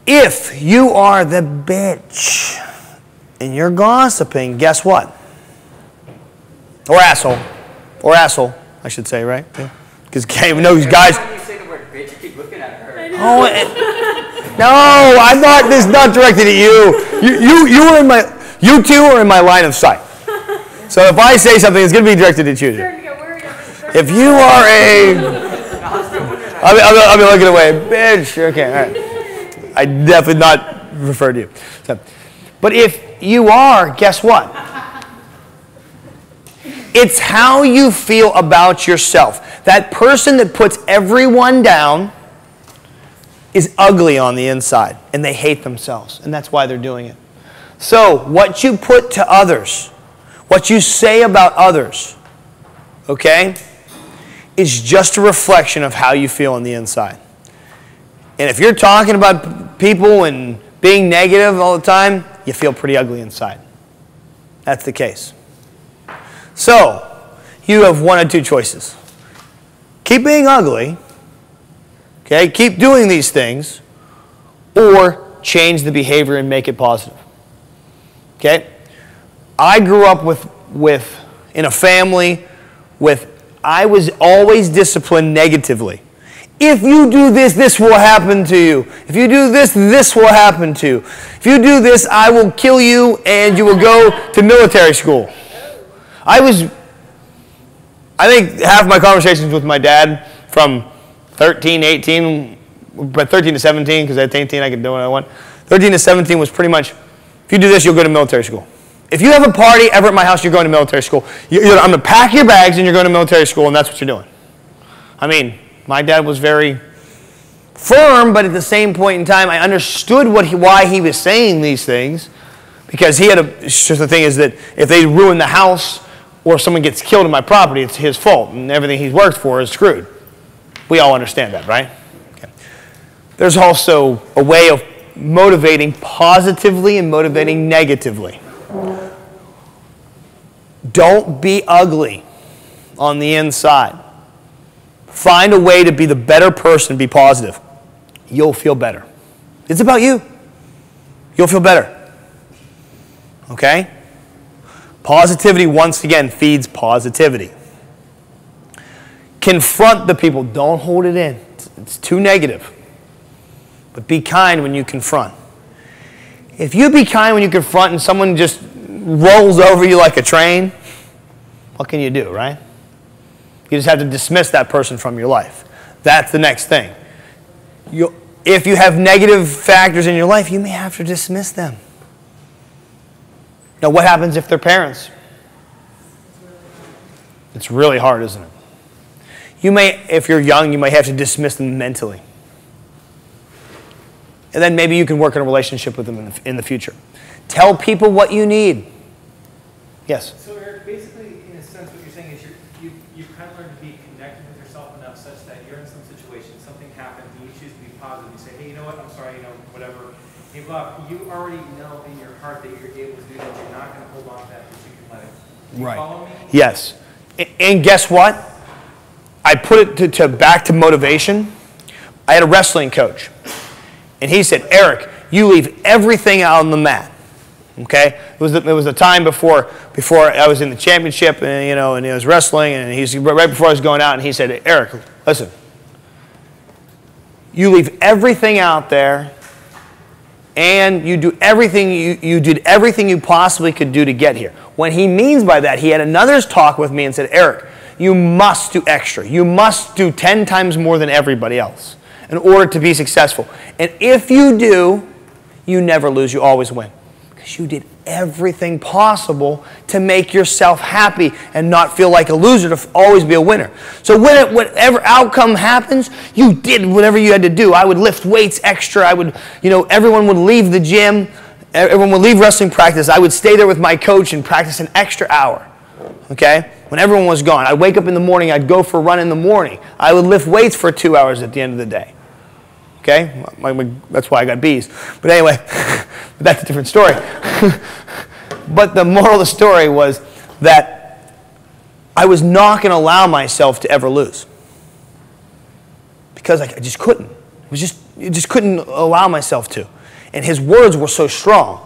If you are the bitch and you're gossiping, guess what? Or asshole. Or asshole, I should say, right? Because those guys... Every time you say the word bitch, you keep looking at her. Oh, no, I thought this not directed at you. You two are in my line of sight. So if I say something, it's going to be directed at you. If you are I'll be looking away. Bitch. Okay, all right. I definitely not refer to you. So, but if you are, guess what? It's how you feel about yourself. That person that puts everyone down is ugly on the inside, and they hate themselves, and that's why they're doing it. So what you put to others, what you say about others, okay, is just a reflection of how you feel on the inside. And if you're talking about people and being negative all the time, you feel pretty ugly inside. That's the case. So, you have one of two choices. Keep being ugly, okay, keep doing these things, or change the behavior and make it positive. Okay? I grew up in a family I was always disciplined negatively. If you do this, this will happen to you. If you do this, this will happen to you. If you do this, I will kill you and you will go to military school. I think half my conversations with my dad from 13, 18, but 13 to 17, because at 18 I could do what I want. 13 to 17 was pretty much, if you do this, you'll go to military school. If you have a party ever at my house, you're going to military school. I'm going to pack your bags and you're going to military school, and that's what you're doing. I mean, my dad was very firm, but at the same point in time, I understood why he was saying these things, because it's just the thing is that if they ruin the house or if someone gets killed in my property, it's his fault, and everything he's worked for is screwed. We all understand that, right? Okay. There's also a way of motivating positively and motivating negatively. Don't be ugly on the inside. Find a way to be the better person, be positive. You'll feel better. It's about you. You'll feel better. Okay? Positivity, once again, feeds positivity. Confront the people. Don't hold it in. It's too negative. But be kind when you confront. If you be kind when you confront and someone just rolls over you like a train, what can you do, right? You just have to dismiss that person from your life. That's the next thing. If you have negative factors in your life, you may have to dismiss them. Now, what happens if they're parents? It's really hard, isn't it? If you're young, you may have to dismiss them mentally. And then maybe you can work in a relationship with them in the future. Tell people what you need. Yes? So Eric, basically, in a sense, what you're saying is you've kind of learned to be connected with yourself enough such that you're in some situation, something happens, and you choose to be positive. You say, hey, you know what, I'm sorry, whatever. Hey, Bob, you already know in your heart that you're able to do that. You're not going to hold on to that because you can let it. Can you follow me? Yes. And guess what? I put it back to motivation. I had a wrestling coach. And he said, Eric, you leave everything out on the mat. Okay? It was the time before I was in the championship, and I was wrestling, and he's right before I was going out, and he said, Eric, listen, you leave everything out there, and you do everything you did everything you possibly could do to get here. What he means by that, he had another talk with me and said, Eric, you must do extra. You must do 10 times more than everybody else in order to be successful. And if you do, you never lose. You always win. Because you did everything possible to make yourself happy and not feel like a loser, to always be a winner. So whatever outcome happens, you did whatever you had to do. I would lift weights extra. Everyone would leave the gym. Everyone would leave wrestling practice. I would stay there with my coach and practice an extra hour. Okay? When everyone was gone. I'd wake up in the morning. I'd go for a run in the morning. I would lift weights for 2 hours at the end of the day. Okay? That's why I got B's. But anyway, that's a different story. But the moral of the story was that I was not going to allow myself to ever lose. Because I just couldn't. It I just couldn't allow myself to. And his words were so strong.